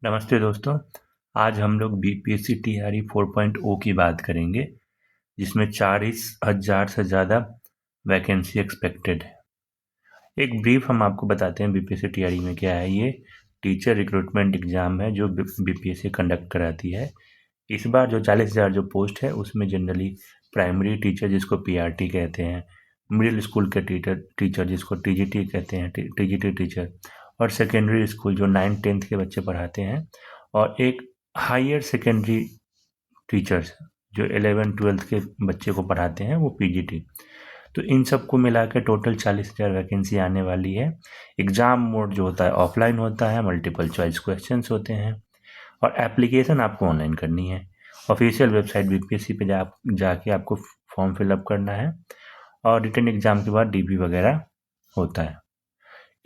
नमस्ते दोस्तों। आज हम लोग बीपीएससी टीआरई 4.0 की बात करेंगे, जिसमें 40,000 से ज़्यादा वैकेंसी एक्सपेक्टेड है। एक ब्रीफ हम आपको बताते हैं बीपीएससी टीआरई में क्या है। ये टीचर रिक्रूटमेंट एग्ज़ाम है जो बीपीएससी कंडक्ट कराती है। इस बार जो 40,000 जो पोस्ट है उसमें जनरली प्राइमरी टीचर जिसको पीआरटी कहते हैं, मिडिल स्कूल के टीचर जिसको टीजीटी कहते हैं, टीजीटी टीचर, और सेकेंडरी स्कूल जो 9th-10th के बच्चे पढ़ाते हैं, और एक हायर सेकेंडरी टीचर्स जो 11th-12th के बच्चे को पढ़ाते हैं वो पीजीटी। तो इन सबको मिला के टोटल 40,000 वैकेंसी आने वाली है। एग्ज़ाम मोड जो होता है ऑफलाइन होता है, मल्टीपल चॉइस क्वेश्चंस होते हैं, और एप्लीकेशन आपको ऑनलाइन करनी है। ऑफिशियल वेबसाइट बीपीएससी पे जाके आपको फॉर्म फिलअप करना है, और रिटन एग्ज़ाम के बाद डीबी वगैरह होता है।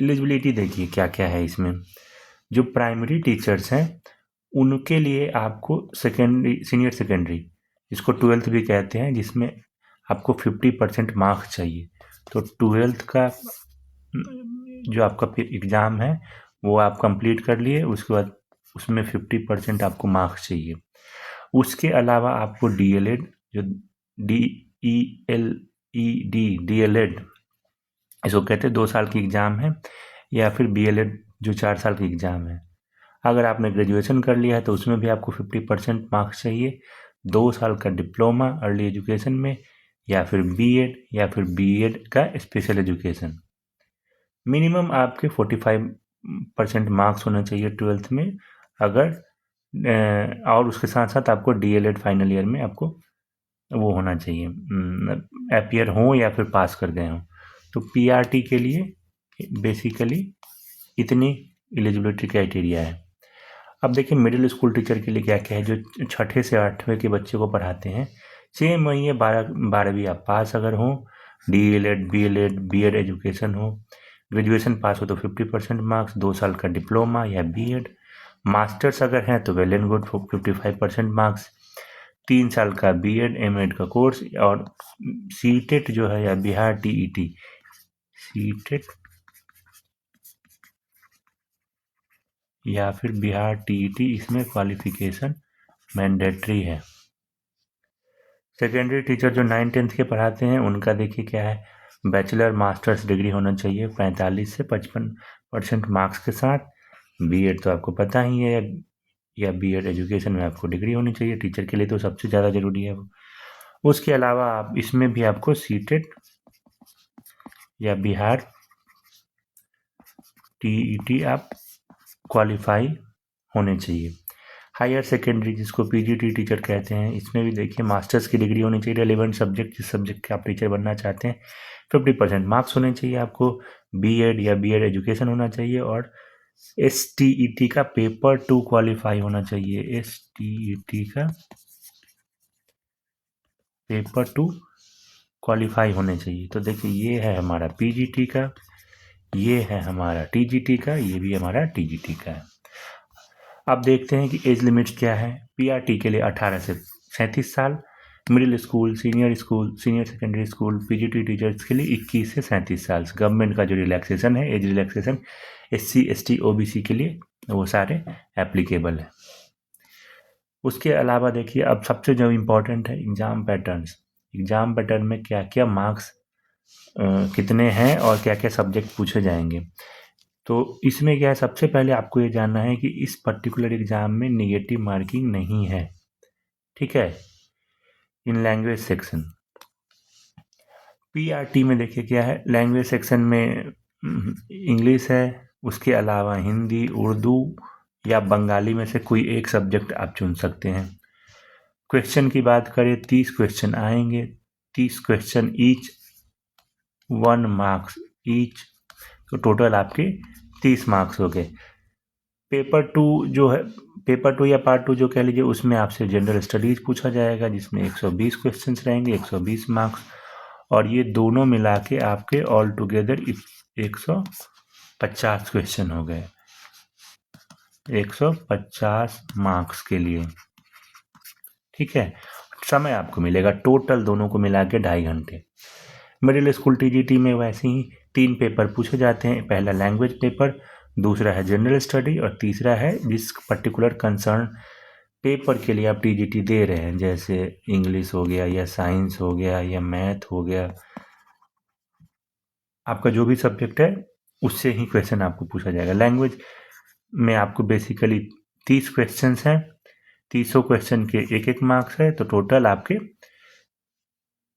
एलिजिबिलिटी देखिए क्या क्या है इसमें। जो प्राइमरी टीचर्स हैं उनके लिए आपको सीनियर सेकेंडरी, जिसको 12th भी कहते हैं, जिसमें आपको 50% मार्क्स चाहिए। तो 12th का जो आपका एग्ज़ाम है वो आप कंप्लीट कर लिए, उसके बाद उसमें 50% आपको मार्क्स चाहिए। उसके अलावा आपको डीएलएड, जो डीएलएड इसको कहते हैं, 2 साल की एग्ज़ाम है, या फिर बीएलएड जो 4 साल की एग्ज़ाम है। अगर आपने ग्रेजुएशन कर लिया है तो उसमें भी आपको 50% मार्क्स चाहिए। 2 साल का डिप्लोमा अर्ली एजुकेशन में, या फिर बीएड, या फिर बीएड का स्पेशल एजुकेशन। मिनिमम आपके 45% मार्क्स होना चाहिए 12th में। अगर और उसके साथ साथ आपको डीएलएड फाइनल ईयर में आपको वो होना चाहिए, अपीयर हो या फिर पास कर गए हों। तो पीआरटी के लिए बेसिकली इतनी एलिजिबिलिटी क्राइटेरिया है। अब देखिए मिडिल स्कूल टीचर के लिए क्या क्या है। जो 6ठे से 8वें के बच्चे को पढ़ाते हैं, 6 महीने 12वीं आप पास अगर हो, डीएलएड, बीएलएड, बीएड एजुकेशन हो, ग्रेजुएशन पास हो तो 50% मार्क्स, 2 साल का डिप्लोमा या बीएड, मास्टर्स अगर हैं तो वेल एंड गुड, 55% मार्क्स, 3 साल का बीएड एमएड का कोर्स, और सीटेट जो है या बिहार टीईटी, सीटेट या फिर बिहार टीईटी, इसमें क्वालिफिकेशन मैंडेटरी है। सेकेंडरी टीचर जो 9th-10th के पढ़ाते हैं उनका देखिए क्या है। बैचलर मास्टर्स डिग्री होना चाहिए 45 से 55% मार्क्स के साथ। बीएड तो आपको पता ही है, या बीएड एजुकेशन में आपको डिग्री होनी चाहिए। टीचर के लिए तो सबसे ज़्यादा ज़रूरी है वो। उसके अलावा आप इसमें भी आपको सीटेट या बिहार टीईटी आप क्वालिफाई होने चाहिए। हायर सेकेंडरी जिसको पीजीटी टीचर कहते हैं, इसमें भी देखिए मास्टर्स की डिग्री होनी चाहिए। रेलेवेंट सब्जेक्ट, जिस सब्जेक्ट के आप टीचर बनना चाहते हैं, 50% मार्क्स होने चाहिए आपको। बीएड या बीएड एजुकेशन होना चाहिए, और एसटीईटी का पेपर 2 क्वालिफाई होना चाहिए। एसटीईटी का पेपर 2 क्वालिफाई होने चाहिए। तो देखिए ये है हमारा पीजीटी का, ये है हमारा टीजीटी का, ये भी हमारा टीजीटी का है। अब देखते हैं कि एज लिमिट क्या है। पीआरटी के लिए 18 से 37 साल, middle school, senior secondary school, PGT teachers के लिए 21 से 37 साल। गवर्नमेंट का जो रिलैक्सेशन है, age relaxation, SC ST OBC के लिए वो सारे एप्लीकेबल है। उसके अलावा देखिए अब सबसे जो इम्पोर्टेंट है एग्ज़ाम पैटर्न्स। एग्ज़ाम पैटर्न में क्या क्या मार्क्स कितने हैं और क्या क्या सब्जेक्ट पूछे जाएंगे। तो इसमें क्या है, सबसे पहले आपको ये जानना है कि इस पर्टिकुलर एग्ज़ाम में नेगेटिव मार्किंग नहीं है, ठीक है। इन लैंग्वेज सेक्शन, पीआरटी में देखिए क्या है, लैंग्वेज सेक्शन में इंग्लिश है, उसके अलावा हिंदी, उर्दू या बंगाली में से कोई एक सब्जेक्ट आप चुन सकते हैं। क्वेश्चन की बात करें, 30 क्वेश्चन आएंगे, 30 क्वेश्चन ईच 1 मार्क्स ईच, तो टोटल आपके 30 मार्क्स हो गए। पेपर 2 जो है, पेपर 2 या पार्ट 2 जो कह लीजिए, उसमें आपसे जनरल स्टडीज पूछा जाएगा, जिसमें 120 क्वेश्चंस रहेंगे, 120 मार्क्स, और ये दोनों मिला के आपके ऑल टुगेदर 150 क्वेश्चन हो गए, 150 मार्क्स के लिए, ठीक है। समय आपको मिलेगा टोटल दोनों को मिला के 2.5 घंटे। मिडिल स्कूल टीजीटी में वैसे ही 3 पेपर पूछे जाते हैं। पहला लैंग्वेज पेपर, दूसरा है जनरल स्टडी, और तीसरा है जिस पर्टिकुलर कंसर्न पेपर के लिए आप टीजीटी दे रहे हैं, जैसे इंग्लिश हो गया या साइंस हो गया या मैथ हो गया, आपका जो भी सब्जेक्ट है उससे ही क्वेश्चन आपको पूछा जाएगा। लैंग्वेज में आपको बेसिकली 30 क्वेश्चंस हैं, 30 क्वेश्चन के एक एक मार्क्स है, तो टोटल आपके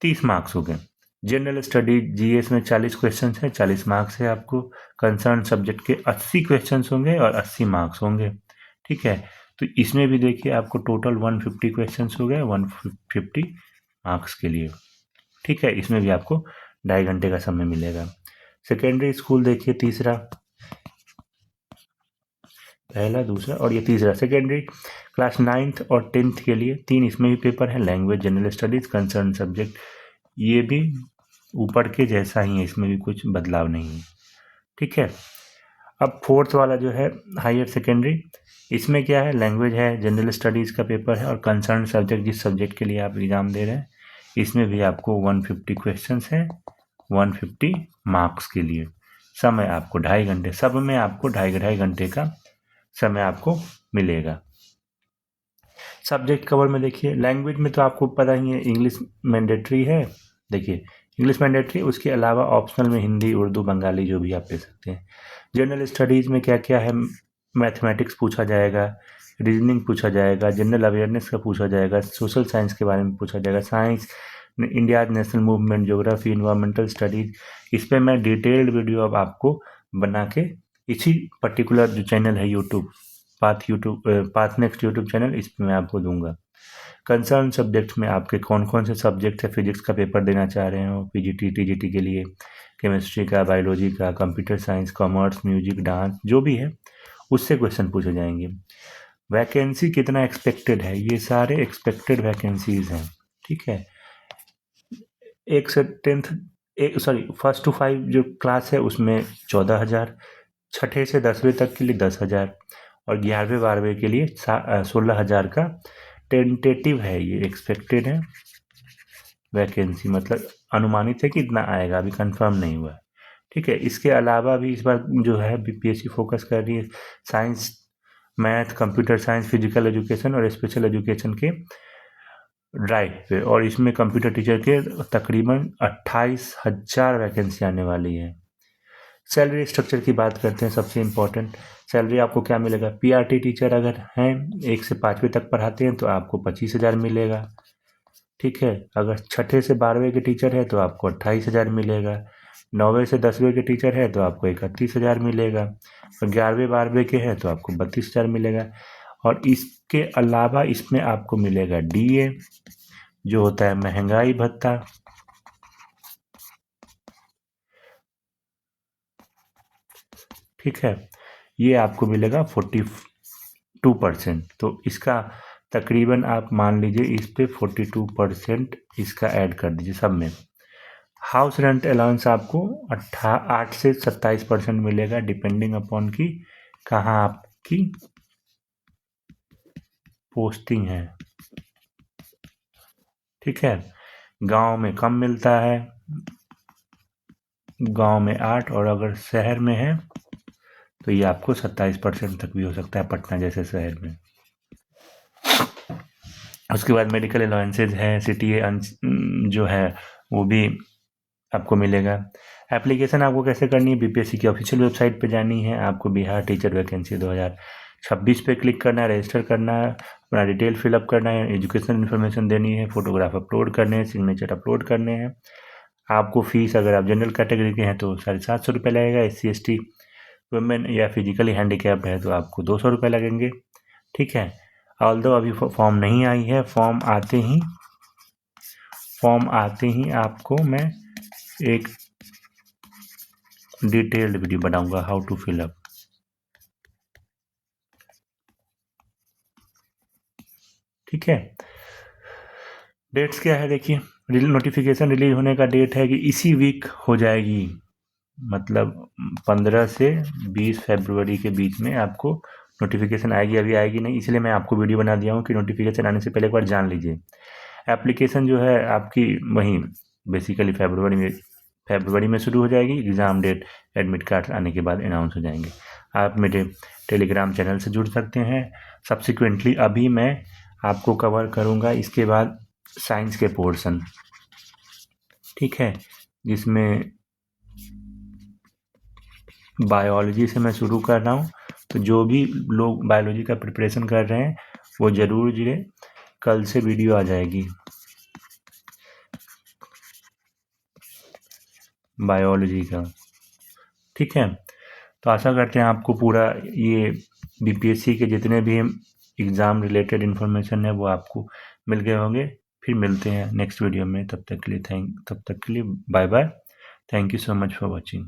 30 मार्क्स हो गए। जनरल स्टडी जीएस में 40 क्वेश्चंस है, 40 मार्क्स है आपको। कंसर्न सब्जेक्ट के 80 क्वेश्चंस होंगे और 80 मार्क्स होंगे। ठीक है, तो इसमें भी देखिए आपको टोटल 150 क्वेश्चंस हो गए 150 मार्क्स के लिए। ठीक है, इसमें भी आपको 2.5 घंटे का समय मिलेगा। सेकेंडरी स्कूल देखिए तीसरा, पहला दूसरा और ये तीसरा। सेकेंडरी क्लास 9th और 10th के लिए 3 इसमें भी पेपर है, language, general studies, concern subject. ये भी ऊपर के जैसा ही है, इसमें भी कुछ बदलाव नहीं है। ठीक है, अब फोर्थ वाला जो है हायर सेकेंडरी, इसमें क्या है, लैंग्वेज है, जनरल स्टडीज़ का पेपर है और कंसर्न सब्जेक्ट जिस सब्जेक्ट के लिए आप एग्ज़ाम दे रहे हैं, इसमें भी आपको 150 क्वेश्चंस हैं 150 मार्क्स के लिए। समय आपको 2.5 घंटे, सब में आपको 2.5 घंटे का समय आपको मिलेगा। सब्जेक्ट कवर में देखिए, लैंग्वेज में तो आपको पता ही है इंग्लिश मैंडेटरी है। देखिए इंग्लिश मैंडेटरी, उसके अलावा ऑप्शनल में हिंदी, उर्दू, बंगाली जो भी आप ले सकते हैं। जनरल स्टडीज़ में क्या क्या है, मैथमेटिक्स पूछा जाएगा, रीजनिंग पूछा जाएगा, जनरल अवेयरनेस का पूछा जाएगा, सोशल साइंस के बारे में पूछा जाएगा, science, India national movement, geography, environmental studies. इस पर मैं डिटेल्ड वीडियो अब आपको बना के इसी पर्टिकुलर जो चैनल है YouTube path next YouTube channel, इस पर मैं आपको दूंगा। कंसर्न सब्जेक्ट में आपके कौन कौन से सब्जेक्ट है, फिजिक्स का पेपर देना चाह रहे हो पीजीटी टीजीटी के लिए, केमिस्ट्री का, बायोलॉजी का, computer science, commerce, music, dance, जो भी है उससे क्वेश्चन पूछे जाएंगे। वैकेंसी कितना एक्सपेक्टेड है, ये सारे एक्सपेक्टेड वैकेंसीज हैं। ठीक है, एक से 10th फर्स्ट टू 5 जो क्लास है उसमें 14,000, छठे से 10वीं तक के लिए 10,000 और 11वें 12वें के लिए 16,000 का टेंटेटिव है, ये एक्सपेक्टेड है वैकेंसी, मतलब अनुमानित है कि इतना आएगा, अभी कंफर्म नहीं हुआ है। ठीक है, इसके अलावा भी इस बार जो है बीपीएससी फोकस कर रही है science, math, computer science, physical education और स्पेशल एजुकेशन के ड्राइव पे, और इसमें कंप्यूटर टीचर के तकरीबन 28,000 वैकेंसी आने वाली है। सैलरी स्ट्रक्चर की बात करते हैं, सबसे इम्पोर्टेंट सैलरी आपको क्या मिलेगा। पीआरटी टीचर अगर हैं 1 से 5वीं तक पढ़ाते हैं तो आपको 25,000 मिलेगा। ठीक है, अगर छठे से 12वें के टीचर है तो आपको 28,000 मिलेगा। 9वें से 10वें के टीचर है तो आपको 31,000 मिलेगा, और 11वें 12वें के हैं तो आपको 32,000 मिलेगा। और इसके अलावा इसमें आपको मिलेगा डीए, जो होता है महंगाई भत्ता। ठीक है, ये आपको मिलेगा 42%, तो इसका तकरीबन आप मान लीजिए इस पे 42% इसका ऐड कर दीजिए सब में। हाउस रेंट अलाउंस आपको 8 से 27% मिलेगा, डिपेंडिंग अपॉन की कहाँ आपकी पोस्टिंग है। ठीक है, गांव में कम मिलता है, गांव में 8, और अगर शहर में है तो ये आपको 27% तक भी हो सकता है, पटना जैसे शहर में। उसके बाद मेडिकल अलाउंसेज है, सीटीए जो है वो भी आपको मिलेगा। एप्लीकेशन आपको कैसे करनी है, बीपीएससी की ऑफिशियल वेबसाइट पे जानी है, आपको बिहार टीचर वैकेंसी 2026 पे क्लिक करना है, रजिस्टर करना है, अपना डिटेल फिलअप करना है, एजुकेशन इन्फॉर्मेशन देनी है, फोटोग्राफ अपलोड करने हैं, सिग्नेचर अपलोड करने हैं। आपको फीस, अगर आप जनरल कैटेगरी के हैं तो 750 रुपये लगेगा, SC ST वुमेन या फिजिकली हैंडीकैप्ड है तो आपको 200 रुपये लगेंगे। ठीक है, ऑल्दो अभी फॉर्म नहीं आई है, फॉर्म आते ही आपको मैं एक डिटेल्ड वीडियो बनाऊंगा हाउ टू फिल अप। ठीक है, डेट्स क्या है देखिए, नोटिफिकेशन रिलीज होने का डेट है कि इसी वीक हो जाएगी, मतलब 15 से 20 फरवरी के बीच में आपको नोटिफिकेशन आएगी। अभी आएगी नहीं, इसलिए मैं आपको वीडियो बना दिया हूँ कि नोटिफिकेशन आने से पहले एक बार जान लीजिए। एप्लीकेशन जो है आपकी वहीं बेसिकली फरवरी में शुरू हो जाएगी। एग्ज़ाम डेट एडमिट कार्ड आने के बाद अनाउंस हो जाएंगे। आप मेरे टेलीग्राम चैनल से जुड़ सकते हैं। सब्सिक्वेंटली अभी मैं आपको कवर करूँगा इसके बाद साइंस के पोर्शन, ठीक है, जिसमें बायोलॉजी से मैं शुरू कर रहा हूँ। तो जो भी लोग बायोलॉजी का प्रिपरेशन कर रहे हैं वो ज़रूर जुड़े, कल से वीडियो आ जाएगी बायोलॉजी का, ठीक है। तो आशा करते हैं आपको पूरा ये बीपीएससी के जितने भी एग्ज़ाम रिलेटेड इन्फॉर्मेशन है वो आपको मिल गए होंगे। फिर मिलते हैं नेक्स्ट वीडियो में, तब तक के लिए bye bye. Thank you so much for watching.